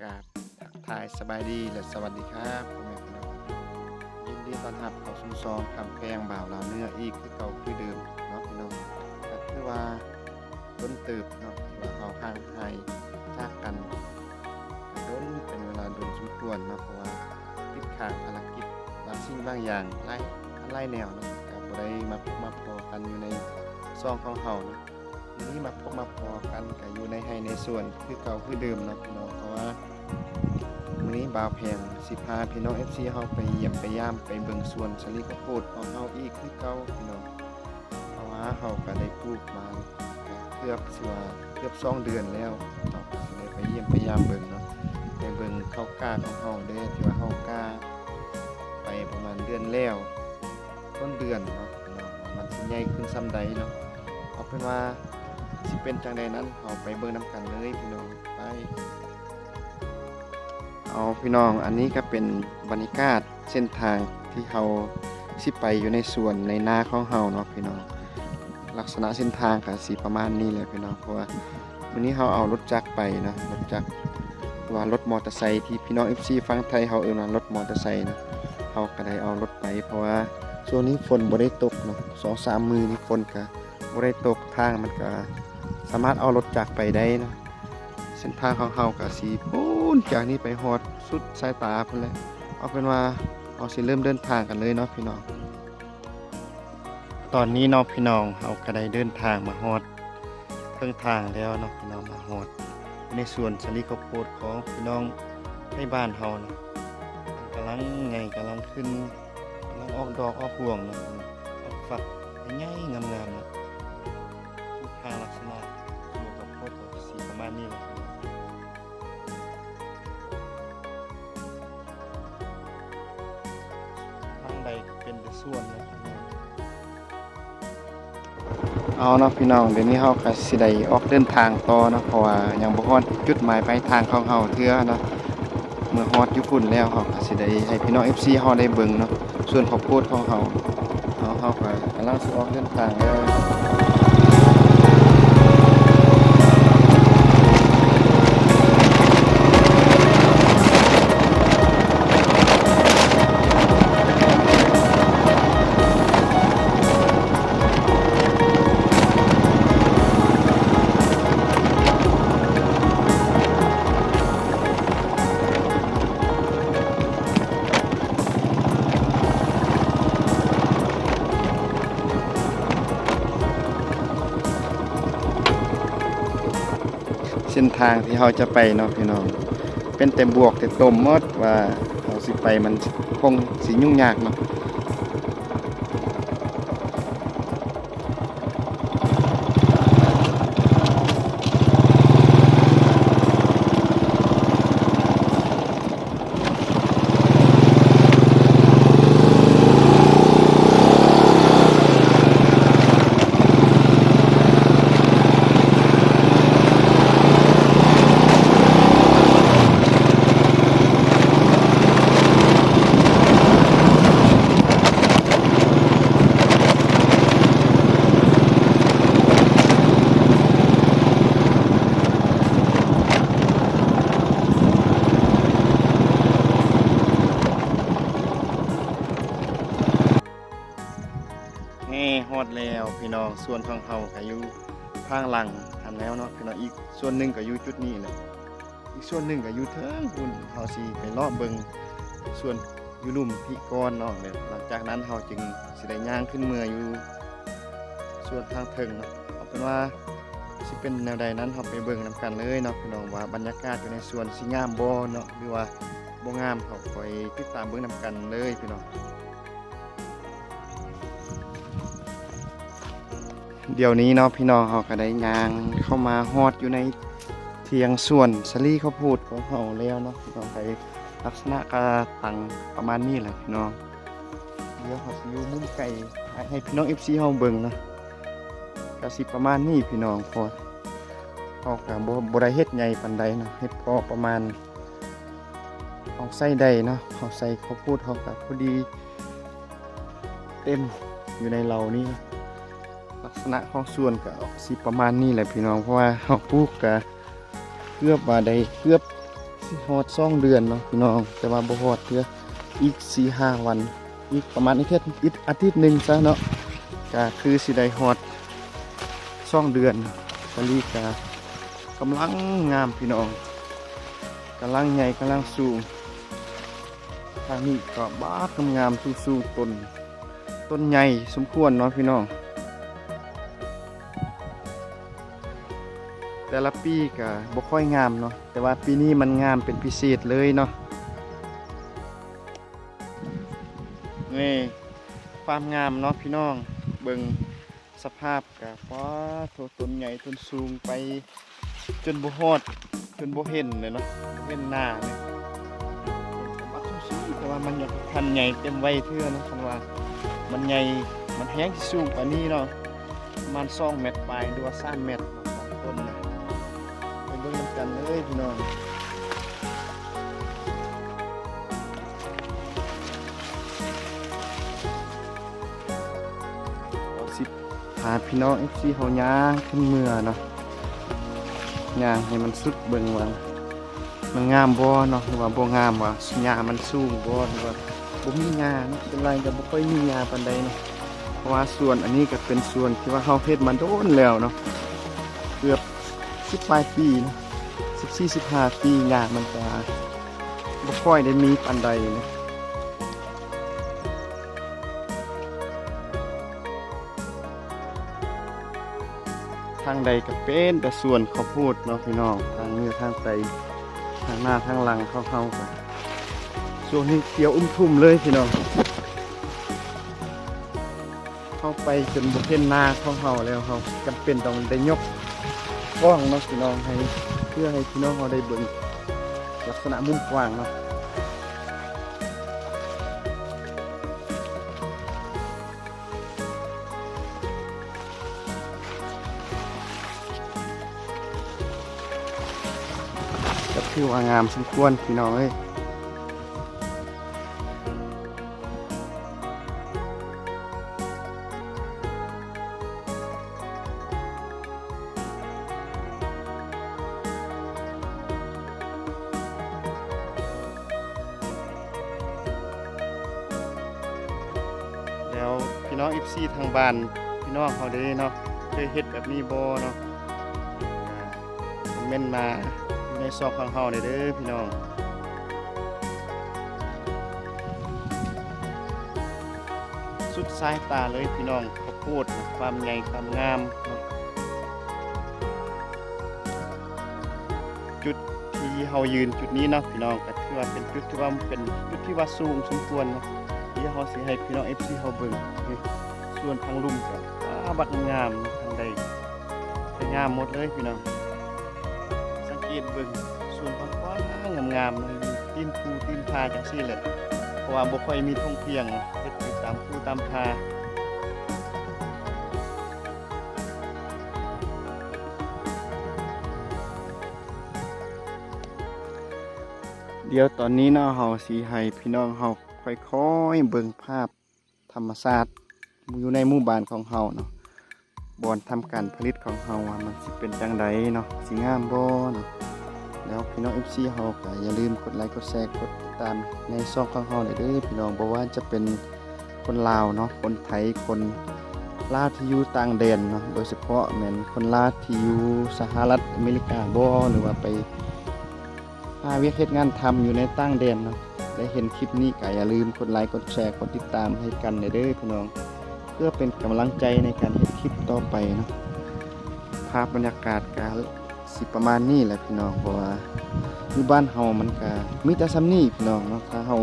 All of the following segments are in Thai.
กราบทักทายสบายดีและสวัสดีครับพ่อแม่พี่น้องยินดีต้อนรับเข้าสู่ซองคำแพงบ่าวลาวเนื้ออีกคือเก่าคือเดิมเนาะพี่น้องก็คือว่าต้นเติบเนาะที่ว่าเราห่างหายจากกันก็โดนเป็นเวลาโดนสมควรเนาะเพราะว่าติดขัดภารกิจบางสิ่งบางอย่างไล่แนวเนาะก็บ่ได้มาพอกันอยู่ในซองของเฮาเนาะ ทีนี้มาพบมาพอกันกับอยู่ในให้ในส่วนคือเก่าคือเดิมเนาะพี่น้องเพราะว่ามื้อนี้บ่าวแพงสิพาพี่น้อง FC เฮาไปเยี่ยมไปยามไปเบิ่งสวนสลีข้าวโพดของเฮาอีกคือเก่าพี่น้องเพราะว่าเฮาก็ได้ปลูกมาเกือบสิว่าเกือบ2เดือนแล้วเนาะก็เลยไปเยี่ยมไปยามเบิ่งเนาะไปเบิ่งข้าวกล้าของเฮาเด้ที่ว่าเฮากล้าไปประมาณเดือนแล้วต้นเดือนเนาะพี่น้องว่ามันสิใหญ่ขึ้นส่ำใดเนาะเอาเป็นว่าสิเป็นจังใดนั้นเอาไปเบิ่งนำกันเลยพี่น้องไปเอาพี่น้องอันนี้ก็เป็นบรรยากาศเส้นทางที่เฮาสิไปอยู่ในสวนในนาของเฮาเนาะพี่น้องลักษณะเส้นทางก็สิประมาณนี้เลยพี่น้องเพราะว่าวันนี้เฮาเอารถจักรไปนะรถจักรว่ารถมอเตอร์ไซค์ที่พี่น้อง FC ฟังไทยเฮาเอิ้นว่ารถมอเตอร์ไซค์นะเฮาก็ได้เอารถไปเพราะว่าช่วงนี้ฝนบ่ได้ตกเนาะ 2-3 มื้อนี้ฝนก็บ่ได้ตกทางมันก็สามารถเอารถจักรไปได้นะเส้นทางของเฮาก็สิปูนจากนี้ไปฮอดสุดสายตาพุ่นแหละเอาเป็นว่าเราสิเริ่มเดินทางกันเลยเนาะพี่น้องตอนนี้เนาะพี่น้องเฮาก็ได้เดินทางมาฮอดครึ่งทางแล้วเนาะพี่น้องมาฮอดในสวนสลีข้าวโพดของพี่น้องในบ้านเฮานะกำลังไงกำลังขึ้นกำลังออกดอกออกพวงเนาะออกฝักใหญ่ๆงามๆเนาะทางลักษณะสวนข้าวโพดก็สีประมาณนี้แหละทางใดเป็นแต่ส่วนนะเอาเนาะพี่น้องเดี๋ยวนี้เฮาก็สิได้ออกเดินทางต่อเนาะเพราะว่ายังบ่ฮอดจุดหมายปลายทางของเฮาเทื่อเนาะเมื่อฮอดอยู่พุ่นแล้วเฮาก็สิได้ให้พี่น้อง FC เฮาได้เบิ่งเนาะส่วนข้าวโพดของเฮาเฮาก็กำลังสิออกเดินทางแล้ว เส้นทางที่เราจะไปเนาะพี่น้องเป็นแต่บวกแต่ตมหมดว่าเราสิไปมันคงสิยุ่งยากเนาะนี่ฮอดแล้วพี่น้องส่วนของเฮาก็อยู่ทางหลังทันแล้วเนาะพี่น้องอีกส่วนหนึ่งก็อยู่จุดนี้แหละอีกส่วนหนึ่งก็อยู่เทิงคุณเฮาสิไปเลาะเบิ่งส่วนอยู่ลุ่มพี่ก้อนเนาะแล้วหลังจากนั้นเฮาจึงสิได้ย่างขึ้นเมืออยู่ส่วนทางเทิงเนาะเอาเป็นว่าสิเป็นแนวใดนั้นเฮาไปเบิ่งนํกันเลยเนาะพี่น้องว่าบรรยากาศอยู่ในสวนสิงามบ่เนาะหรือว่าบ่งามเฮาคอยติดตามเบิ่งนํกันเลยพี่น้องเดี๋ยวนี้เนาะพี่น้องเฮาก็ได้ย่างเข้ามาฮอดอยู่ในเทียงสวนสลีข้าวโพดของเฮาแล้วเนาะพี่น้องไปลักษณะก็ตั้งประมาณนี้แหละพี่น้องเดี๋ยวเฮาสิอยู่มุมไกลให้พี่น้อง FC เฮาเบิ่งนะก็สิประมาณนี้พี่น้องพอเฮาก็บ่ได้เฮ็ดใหญ่ปานใดนะเฮ็ดพอประมาณเฮาใส่ได้เนาะเฮาใส่ข้าวโพดเฮาก็พอดีเต็มอยู่ในเรานี่ลักษณะของส่วนก็สิประมาณนี้แหละพี่น้องเพราะว่าเฮาปลูกก็เกือบว่าได้เกือบ สิฮอด2เดือนเนาะพี่น้องแต่ว่าบ่ฮอดเทื่ออีก 4-5 วันอีกประมาณอีกอาทิตย์หนึงซะเนาะก็คือสิได้ฮอด2เดือนสาลีก็กำลังงามพี่น้องกำลังใหญ่กำลังสูงทางนี้ก็บาดงามๆสูงๆต้นใหญ่สมควรเนาะพี่น้องแต่ละปีก็บ่ค่อยงามเนาะแต่ว่าปีนี้มันงามเป็นพิเศษเลยเนาะนี่ความงามเนาะพี่น้องเบิ่งสภาพก็ฟ้าต้นใหญ่ต้นสูงไปจนบ่ฮอดจนบ่เห็นเลยเนาะบ่เห็นหน้าเลยแต่ว่ามันยังทันใหญ่เต็มวัยเทื่อเนาะคันว่ามันใหญ่มันแห้งที่สูงกว่านี้เนาะประมาณ2 เมตรปลายหรือว่า3 เมตรเนาะของต้นนะไปเบิ่งนำกันเลยพี่น้องพาพี่น้อง FC เฮาย่างขึ้นเมื่อเนาะย่างให้มันสุดเบิ่งว่ามันงามบ่เนาะหรือว่าบ่งามว่าหญ้ามันสูงบ่หรือว่าบ่มีหญ้าเนาะเป็นไรก็บ่ค่อยมีหญ้าปานใดเนาะเพราะว่าส่วนอันนี้ก็เป็นส่วนที่ว่าเฮาเฮ็ดมาโดนแล้วเนาะเกือบ10 ปลายปีเนาะ14-15 ปีหญ้ามันก็บ่ค่อยได้มีปานใดเนาะทางใดก็เป็นแต่ส่วนข้าวโพดเนาะพี่น้องทางเหนือทางใต้ทางหน้าทางหลังเข้ากันส่วนนี้เขียวทุ่มเลยพี่น้องเข้าไปจนบ่เห็นหน้าของเฮาแล้วเฮาจำเป็นต้องได้ยกกล้องเนาะพี่น้องให้เพื่อให้พี่น้องเฮาได้เบิ่งลักษณะมุมกว้างเนาะก็ถือว่างามสมควรพี่น้องเอ้ยแล้วพี่น้อง FC ทางบ้านพี่น้องเฮาได้เนาะเคยเฮ็ดแบบนี้บ่เนาะคอมเมนต์มาในซอกของเฮาเด้อพี่น้องสุดสายตาเลยพี่น้องข้าวโพดความใหญ่ความงามจุดที่เฮายืนจุดนี้เนาะพี่น้องก็ถือว่าเป็นจุดที่ว่าเป็นจุดที่ว่าสูงสมควรเนาะที่เฮาสิให้พี่น้อง FC เฮาเบิ่งส่วนทางลุ่มก็บักงามทางใดก็งามหมดเลยพี่น้องสังเกตเบิ่งส่วนของฟ้างามๆเลยตีนภูตีนพาจังซี่แหละเพราะว่าบ่ค่อยมีท่องเที่ยงเฮ็ดอยู่ตามภูตามพาเดี๋ยวตอนนี้เนาะเฮาสิให้พี่น้องเฮาค่อยๆเบิ่งภาพธรรมชาติอยู่ในหมู่บ้านของเฮาเนาะบ่อนทำการผลิตของเฮาว่ามันสิเป็นจังไดเนาะสิงามบ่เนาะแล้วพี่น้อง FC เฮาก็อย่าลืมกดไลค์กดแชร์กดติดตามในช่องของเฮาได้เด้อพี่น้องบ่ว่าจะเป็นคนลาวเนาะคนไทยคนลาวที่อยู่ต่างแดนเนาะโดยเฉพาะแม่นคนลาวที่อยู่สหรัฐอเมริกาบ่หรือว่าไปหาเวียกเฮ็ดงานทำอยู่ในต่างแดนเนาะได้เห็นคลิปนี้ก็อย่าลืมกดไลค์กดแชร์กดติดตามให้กันได้เด้อพี่น้องเพื่อเป็นกำลังใจในการเฮ็ดคลิปต่อไปเนาะภาพบรรยากาศก็สิประมาณนี้แหละพี่น้องเพราะว่าอยู่บ้านเฮามันก็มีแต่ซ้ำนี้พี่น้องเนาะถ้าเฮา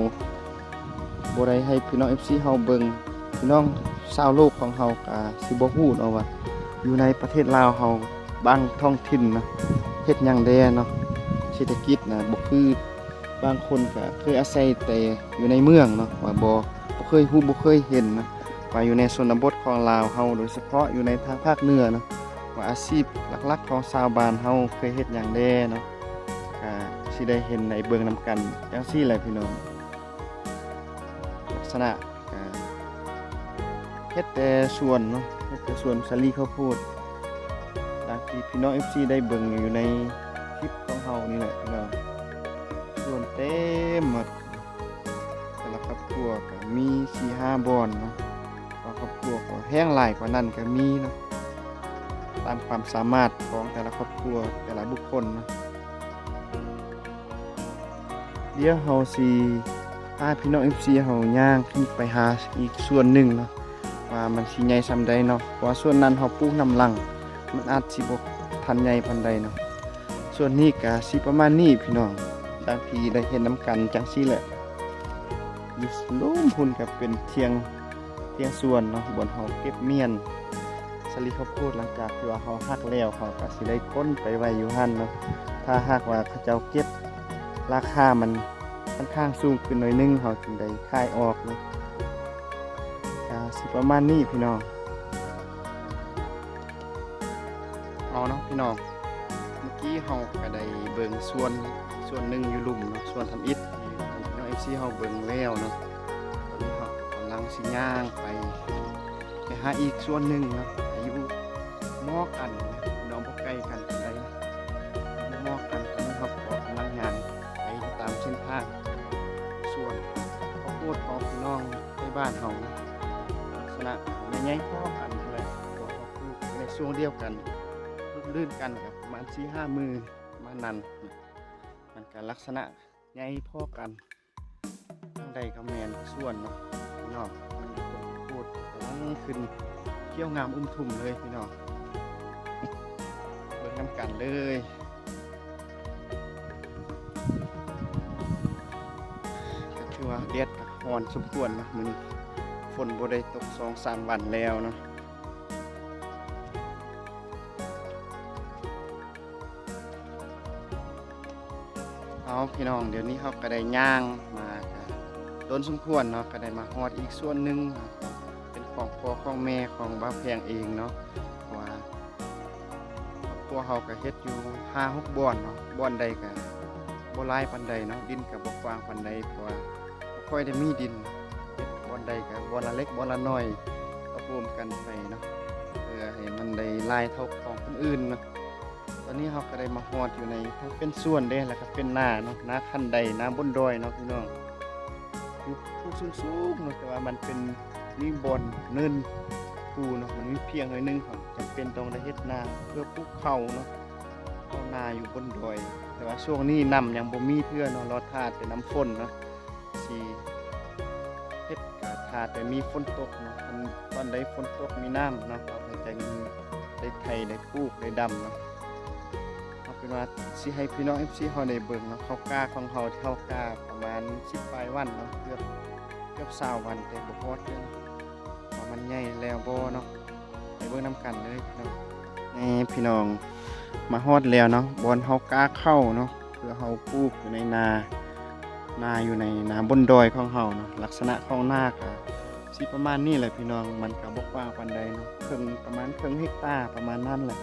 บ่ได้ให้พี่น้อง FC เฮาเบิ่งพี่น้องชาวโลกของเฮาก็สิบ่ฮู้เนาะว่าอยู่ในประเทศลาวเฮาบางท้องถิ่นนะเฮ็ดหยังแดเนาะเศรษฐกิจนะบ่คือบางคนก็เคยอาศัยแต่อยู่ในเมืองเนาะว่าบ่เคยฮู้บ่เคยเห็นนะว่าอยู่ในชนบทของลาวเฮาโดยเฉพาะอยู่ในทางภาคเหนือเนาะว่าอาชีพหลักๆของชาวบ้านเฮาเคยเฮ็ดหยังแดเนาะก็สิได้เห็นในเบิ่งนำกันจังซี่แหละพี่น้องลักษณะก็เฮ็ดแต่สวนเนาะเฮ็ดแต่สวนสาลีข้าวโพดดังที่พี่น้อง FC ได้เบิ่งอยู่ในคลิปของเฮานี่แหละพี่น้อง ส่วนเต็มหมดแต่ละครอบครัวก็มี4-5บ่อนเนาะบางครอบครัวก็แห้งหลายกว่านั้นก็มีเนาะตามความสามารถของแต่ละครอบครัวแต่ละบุคคลเนาะเดี๋ยวเฮาสิพาพี่น้อง FC เฮาย่างขึ้นไปหาอีกส่วนหนึ่งเนาะว่ามันสิใหญ่ส่ำใดเนาะเพราะว่าส่วนนั้นเฮาปลูกนำหลังมันอาจสิบ่ทันใหญ่ปานใดเนาะส่วนนี้ก็สิประมาณนี้พี่น้องดังที่ได้เห็นนำกันจังซี่แหละอยู่ลุ่มพุ่นก็เป็นเที่ยงส่วนเนาะบนเฮาเก็บเมียนสลีข้าวโพดหลังจากที่ว่าเฮาหักแล้วเขาก็สิได้ก้นไปไว้อยู่หั่นเนาะถ้าหากว่าเขาเจ้าเก็บราคามันค่อนข้างสูงขึ้นหน่อยนึงเขาจึงได้ขายออกเนาะก็สิประมาณนี้พี่น้องเอาเนาะพี่น้องเมื่อกี้เฮาก็ได้เบิ่งส่วนหนึ่งอยู่หลุมเนาะส่วนทำอิฐที่พี่น้อง FC เฮาเบิ่งแล้วเนาะตอนนี้เฮากำลังสิย่างไปหาอีกส่วนหนึ่งเนาะอายุมอกันพี่น้องบ่ใกล้กันปานใดมอกันตอนนี้เฮาก็กำลังย่างไปตามเส้นทางส่วนข้าวโพดของพี่น้องในบ้านเฮาลักษณะใหญ่ๆพอกันนั่นแหละตัวเขาปลูกในช่วงเดียวกันลื่นกันกับประมาณ 4-5 มือประมาณนั้นมันก็ลักษณะใหญ่พอกันทางใดก็แม่นส่วนเนาะพี่น้องมันต้นข้าวโพดกำลังขึ้นเขียวงามทุ่มเลยพี่น้องเบิ่งนำกันเลยก็ถือว่าแดดก็ร้อนสมควรนะมื้อนี้ฝนบ่ได้ตก 2-3 วันแล้วเนาะเอาพี่น้องเดี๋ยวนี้เขาก็ได้ย่างมาต้นสมควรเนาะก็ได้มาฮอดอีกส่วนหนึ่งเป็นของพ่อของแม่ของบ้าแพงเองเนาะเพราะว่าครอบครัวเขาก็เฮ็ดอยู่ 5-6 บ่อนเนาะบ่อนใดก็บ่หลายปานใดเนาะดินก็บ่กว้างปานใดเพราะว่าบ่ค่อยได้มีดินเฮ็ดบ่อนใดก็บ่อนละเล็กบ่อนละน้อยก็รวมกันไปเนาะเพื่อให้มันได้หลายเท่าของคนอื่นเนาะตอนนี้เราก็ได้มาฮอดอยู่ในทั้งเป็นส่วนเด้แล้วก็เป็นนาเนาะนาคันใดนาบนดอยเนาะพี่น้องอยู่ภูสูงๆเนาะแต่ว่ามันเป็นมีบ่อนเนินภูเนาะมันมีเพียงหน่อยนึงครับจำเป็นต้องได้เฮ็ดนาเพื่อปลูกข้าวเนาะข้าวนาอยู่บนดอยแต่ว่าช่วงนี้น้ำยังบ่มีเทื่อเนาะรอท่าแต่น้ำฝนเนาะสิเฮ็ดก็ท่าแต่มีฝนตกเนาะตอนใดฝนตกมีน้ำเนาะเราก็จะได้ไถได้ปลูกได้ดำเนาะเป็นว่าสิให้พี่น้อง FC เฮาได้เบิ่งเนาะข้าวกล้าของเฮาที่เฮากล้าประมาณ10ปลายวันเนาะเกือบ20วันแต่บ่ฮอดเด้อว่ามันใหญ่แล้วบ่เนาะไปเบิ่งนำกันเลยพี่น้องนี่พี่น้องมาฮอดแล้วเนาะบอนเฮากล้าเข้าเนาะเพื่อเฮาปลูกอยู่ในนาอยู่ในนาบนดอยของเฮาเนาะลักษณะของนาก็สิประมาณนี้แหละพี่น้องมันก็บ่กว้างปานใดเนาะประมาณครึ่งเฮกตาร์ประมาณนั้นแหละ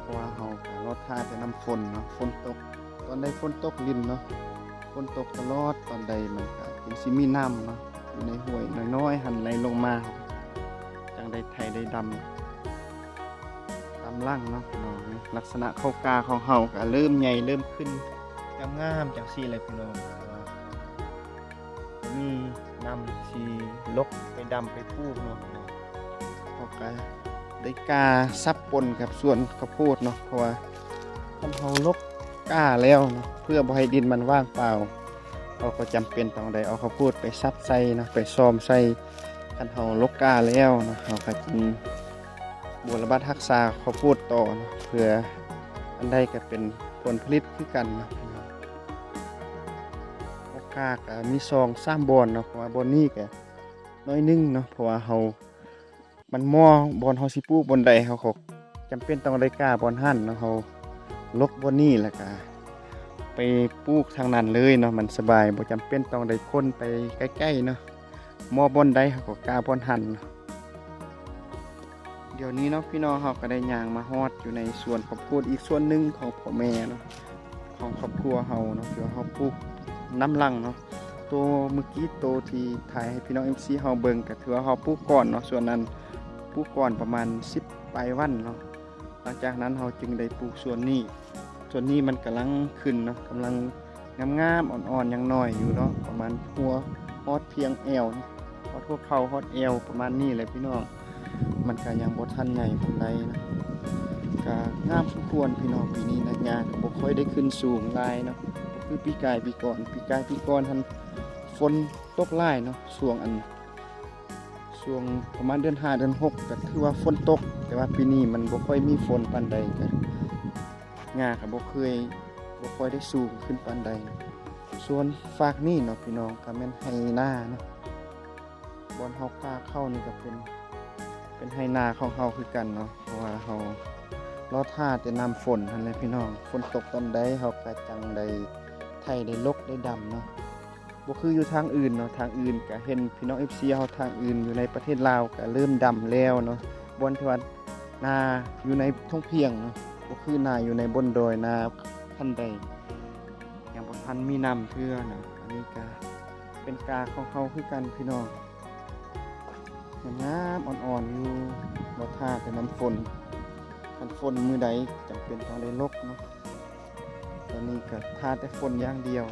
เพราะว่าเฮาก็รอท่าแต่น้ำฝนเนาะฝนตกตอนใดฝนตกลิ้นเนาะฝนตกตลอดตอนใดมันก็จึงสิมีน้ำเนาะอยู่ในห้วยน้อยๆหันไหลลงมาจังได้ไถได้ดำตามล่างเนาะพี่น้องลักษณะข้าวกาของเฮาก็เริ่มใหญ่เริ่มขึ้นงามๆจังซี่เลยพี่น้องว่ามีน้ำสิลกไปดำไปปลูกเนาะเฮาก็ได้กาซับปนกับส่วนข้าวโพดเนาะเพราะว่าคันเฮาลกกาแล้วเนาะเพื่อบ่ให้ดินมันว่างเปล่าเราก็จำเป็นต้องได้เอาข้าวโพดไปซับใส่เนาะไปซ้อมใส่คันเฮาลกกาแล้วเนาะเฮาก็จึงบำบัดรักษาข้าวโพดต่อเนาะเพื่ออันใดก็เป็นผลผลิตคือกันเนาะข้าวกาก็มี2-3บ่อนเนาะเพราะว่าบ่อนนี้ก็น้อยนึงเนาะเพราะว่าเฮามันมอบอนเฮาสิปลูกบนใดเฮาก็จำเป็นต้องได้กล้าบอนหั่นเนาะเฮาลกบนนี้แล้วก็ไปปลูกทางนั้นเลยเนาะมันสบายบ่จำเป็นต้องได้คนไปใกล้ๆเนาะมอบอนใดเฮาก็กล้าบอนหั่นเดี๋ยวนี้เนาะพี่น้องเฮาก็ได้ย่างมาฮอดอยู่ในสวนข้าวโพดอีกส่วนหนึงของพ่อแม่เนาะของครอบครัวเฮาเนาะที่เฮาปลูกน้ำลังเนาะตัวเมื่อกี้ตัวที่ถ่ายให้พี่น้อง MC เฮาเบิ่งก็ถือว่าเฮาปลูกก่อนเนาะส่วนนั้นปลูกก่อนประมาณ10ปลายวันเนาะหลังจากนั้นเราจึงได้ปลูกส่วนนี้มันกำลังขึ้นเนาะกำลัง งามๆอ่อนๆยังน้อยอยู่เนาะประมาณหัวฮอดเพียงแอวนะฮอดหัวเข่าฮอดเอวประมาณนี้เลยพี่น้องมันก็ยังบ่ทันใหญ่ปานใดนะก็งามสมควรพี่น้องปีนี้นะหญ้าก็บ่ค่อยได้ขึ้นสูงหลายเนาะบ่คือปีกายปีก่อนหันฝนตกหลายเนาะช่วงประมาณเดือน5เดือน6ก็ถือว่าฝนตกแต่ว่าปีนี้มันบ่ค่อยมีฝนปานใดก็หญ้าก็บ่ค่อยได้สูงขึ้นปานใดนะส่วนฝากนี่เนาะพี่น้องก็แม่นไหนาเนาะบอนเฮากล้าเข้านี่ก็เป็นไหนาของเฮาคือกันเนาะเพราะว่าเฮารอท่าแต่น้ำฝนนั่นแหละพี่น้องฝนตกตอนใดเฮาก็จังได้ไถได้ลกได้ดำเนาะบ่คืออยู่ทางอื่นเนาะทางอื่นก็เห็นพี่น้อง FC เฮาทางอื่นอยู่ในประเทศลาวก็เริ่มดำแล้วเนาะบอนที่ว่านาอยู่ในทุ่งเพียงเนาะบ่คือนาอยู่ในบนดอยนาคันใดยังบ่ทันมีน้ำเทื่อนะอันนี้ก็เป็นกาของเฮาคือกันพี่น้องงามอ่อนๆอยู่รอท่าแต่น้ำฝนคันฝนมื้อใดจำเป็นต้องได้ลกเนาะตอนนี้ก็ท่าแต่ฝนอย่างเดียว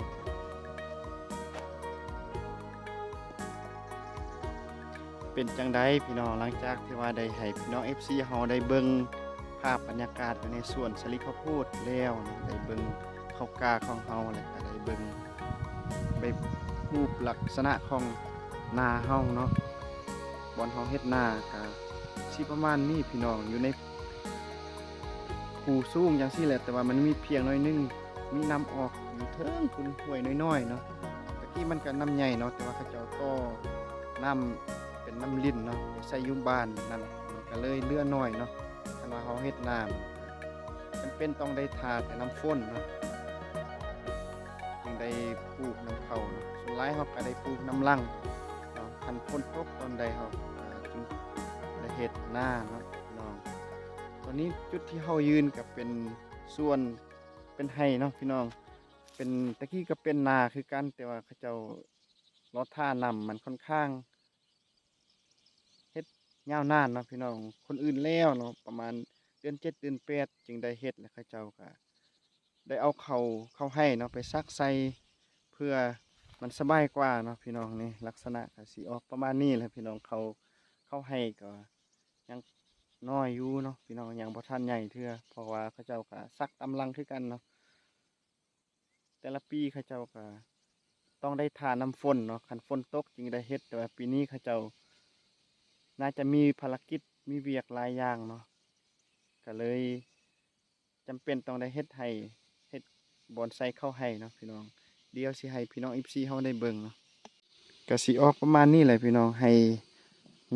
เป็นจังไดพี่น้องหลังจากที่ว่าได้ให้พี่น้อง FC เฮาได้เบิ่งภาพบรรยากาศอยู่ในสวนสลิข้าวโพดแล้วเนาะได้เบิ่งข้าวกาของเฮาแล้วก็ได้เบิ่งไปรูปลักษณะของนาเฮาเนาะบอนเฮาเฮ็ดนาก็สิประมาณนี้พี่น้องอยู่ในภูสูงจังซี่แหละแต่ว่ามันมีเพียงน้อยนึงมีน้ำออกอยู่เทิงคุณห้วยน้อยๆเนาะตะกี้มันก็น้ำใหญ่เนาะแต่ว่าเขาเจ้าต่อน้ำเป็นน้ำลิ้นเนาะใส่อยู่บ้านนั่นมันก็เลยเลือน้อยเนาะคันว่าเฮาเฮ็ดน้ำจำเป็นต้องได้ทาแต่น้ำฝนเนาะจึงได้ปลูกน้ำเขาเนาะส่วนหลายเฮาก็ได้ปลูกน้ำลังเนาะคันฝนตกตอนใดเฮาจึงได้เฮ็ดนาเนาะพี่น้องตอนนี้จุดที่เฮายืนก็เป็นส่วนเป็นไร่เนาะพี่น้องเป็นตะกี้ก็เป็นนาคือกันแต่ว่าเขาเจ้ารอท่าน้ำมันค่อนข้างเฮ็ดยาวนานเนาะพี่น้องคนอื่นแล้วเนาะประมาณเดือน7เดือน8จึงได้เฮ็ดแล้วเขาเจ้าก็ได้เอาเข้าให้เนาะไปซักใส่เพื่อมันสบายกว่าเนาะพี่น้องนี่ลักษณะก็สิออกประมาณนี้แหละพี่น้องเข้าให้ก็ยังน้อยอยู่เนาะพี่น้องยังบ่ทันใหญ่เทื่อเพราะว่าเขาเจ้าก็ซักตำลังคือกันเนาะแต่ละปีเขาเจ้าก็ต้องได้ทาน้ำฝนเนาะคันฝนตกจึงได้เฮ็ดแต่ว่าปีนี้เขาเจ้าน่าจะมีภารกิจมีเวียกหลายอย่างเนาะก็เลยจำเป็นต้องได้เฮ็ดบอนไซเข้าให้เนาะพี่น้องเดี๋ยวสิให้พี่น้อง FC เฮาได้เบิ่งเนาะก็สิออกประมาณนี้แหละพี่น้องให้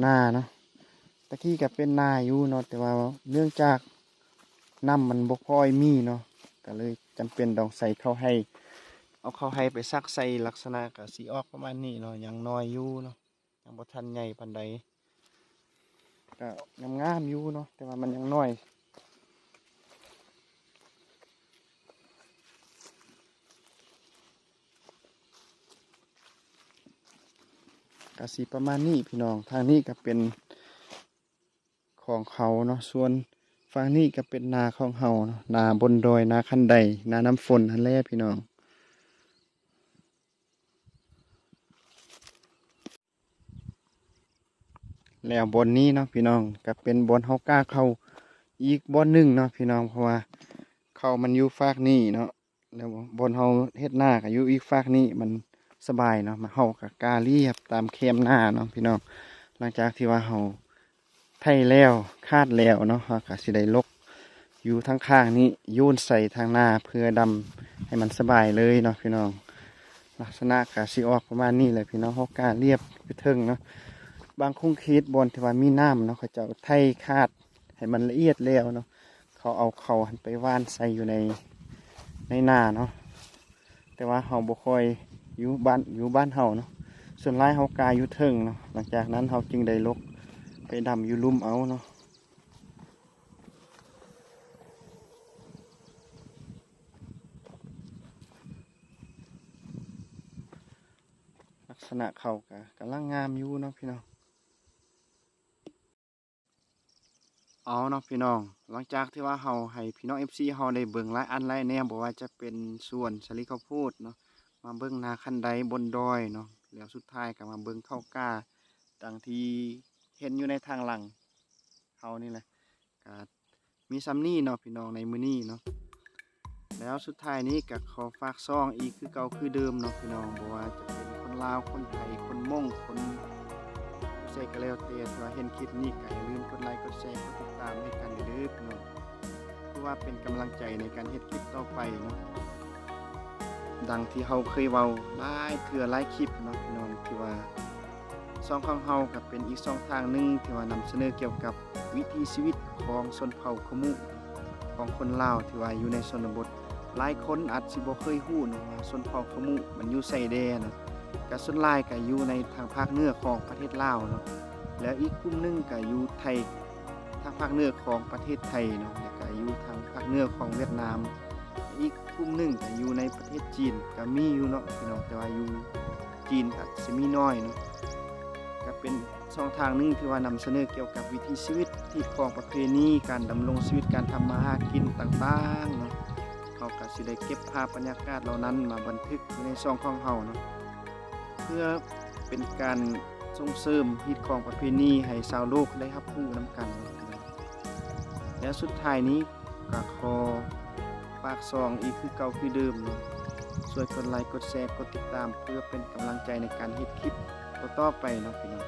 หน้าเนาะตะกี้ก็เป็นนาอยู่เนาะแต่ว่าเนื่องจากน้ำมันบ่ค่อยมีเนาะก็เลยจำเป็นต้องใส่เข้าให้เอาเข้าให้ไปซักใส่ลักษณะก็สิออกประมาณนี้เนาะยังน้อยอยู่เนาะยังบ่ทันใหญ่ปานใดก็งามๆอยู่เนาะแต่ว่ามันยังน้อยก็สิประมาณนี้พี่น้องทางนี้ก็เป็นของเขาเนาะส่วนฝั่งนี้ก็เป็นนาของเฮาเนาะนาบนดอยนาคันใดนาน้ำฝนนั่นแหละพี่น้องแล้วบนนี้เนาะพี่น้องก็เป็นบนเฮากล้าเข้าอีกบนหนึ่งเนาะพี่น้องเพราะว่าเข้ามันอยู่ฝากนี้เนาะแล้วบนเฮาเฮ็ดหน้าก็อยู่อีกฝากนี้มันสบายเนาะมาเฮาก็กล้าเรียบตามเข้มหน้าเนาะพี่น้องหลังจากที่ว่าเฮาไถแล้วคาดแล้วเนาะเฮาก็สิได้ลกอยู่ทั้งข้างนี้โยนใส่ทางหน้าเพื่อดำให้มันสบายเลยเนาะพี่น้องลักษณะก็สิออกประมาณนี้เลยพี่น้องเฮากล้าเรียบไปถึงเนาะบางคุ้งคิดบนที่ว่ามีน้ำเนาะเขาจะไถคาดให้มันละเอียดแล้วเนาะเขาเอาหันไปว่านใส่อยู่ในนาเนาะแต่ว่าเฮาบ่ค่อยอยู่บ้านเฮาเนาะส่วนหลายเฮากาอยู่เทิงเนาะหลังจากนั้นเฮาจึงได้ลกไปดำอยู่ลุ่มเอาเนาะลักษณะเขากำลังงามอยู่เนาะพี่น้อง เอาเนาะพี่น้องหลังจากที่ว่าเราให้พี่น้อง FC เราได้เบิ่งหลายอันหลายแนวบ่ว่าจะเป็นสวนสาลิข้าวโพดเนาะมาเบิ่งนาคันไดบนดอยเนาะแล้วสุดท้ายก็มาเบิ่งข้าวกล้าดังที่เห็นอยู่ในทางหลังเฮานี่แหละก็มีส่ำนี้เนาะพี่น้องในมื้อนี้เนาะแล้วสุดท้ายนี้ก็ขอฝากซ่องอีกคือเก่าคือเดิมเนาะพี่น้องบ่ว่าจะเป็นคนลาวคนไทยคนม้งคนผู้ใส่ก็แล้วแต่ที่ว่าเห็นคลิปนี้ก็อย่าลืมกดไลค์กดแชร์กดติดตามให้กันเด้อพี่น้อง เพื่อว่าเป็นกำลังใจในการเฮ็ดคลิปต่อไปเนาะดังที่เฮาเคยเว้าหลายเทื่อหลายคลิปเนาะพี่น้องที่ว่าช่องของเฮาก็เป็นอีกช่องทางหนึ่งที่ว่านำเสนอเกี่ยวกับวิถีชีวิตของชนเผ่าขมุของคนลาวที่ว่าอยู่ในชนบทหลายคนอาจสิบ่เคยฮู้เนาะว่าชนเผ่าขมุมันอยู่ไสแดนเนาะก็ส่วนหลายก็อยู่ในทางภาคเหนือของประเทศลาวเนาะแล้วอีกกลุ่มหนึงก็อยู่ไทย ทางภาคเหนือของประเทศไทยเนาะแล้วก็อยู่ทางภาคเหนือของเวียดนาม อีกกลุ่มหนึ่งก็อยู่ในประเทศจีนก็มีอยู่เนาะพี่น้องแต่ว่าอยู่จีนอาจสิมีน้อยเนาะก็เป็นช่องทางหนึงที่ว่านำเสนอเกี่ยวกับวิถีชีวิตที่ของประเพณีการดำรงชีวิตการทำมาหากินต่างๆเนาะเขาก็สิได้เก็บภาพบรรยากาศเหล่านั้นมาบันทึกไว้ในช่องของเฮาเนาะเพื่อเป็นการส่งเสริมฮิตของประเพณีให้ชาวโลกได้รับรู้นำกันเนาะ และสุดท้ายนี้ก็ขอฝากซองอีกคือเก่าคือเดิมเนาะช่วยกดไลค์กดแชร์กดติดตามเพื่อเป็นกำลังใจในการเฮ็ดคลิปต่อๆไปเนาะพี่น้อง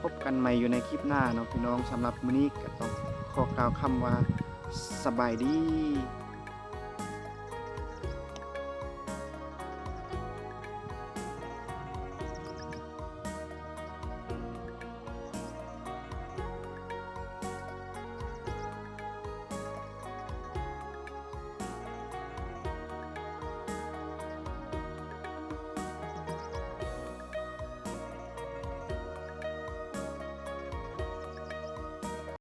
พบกันใหม่อยู่ในคลิปหน้าเนาะพี่น้องสำหรับมื้อนี้ก็ต้องขอกล่าวคำว่าสบายดี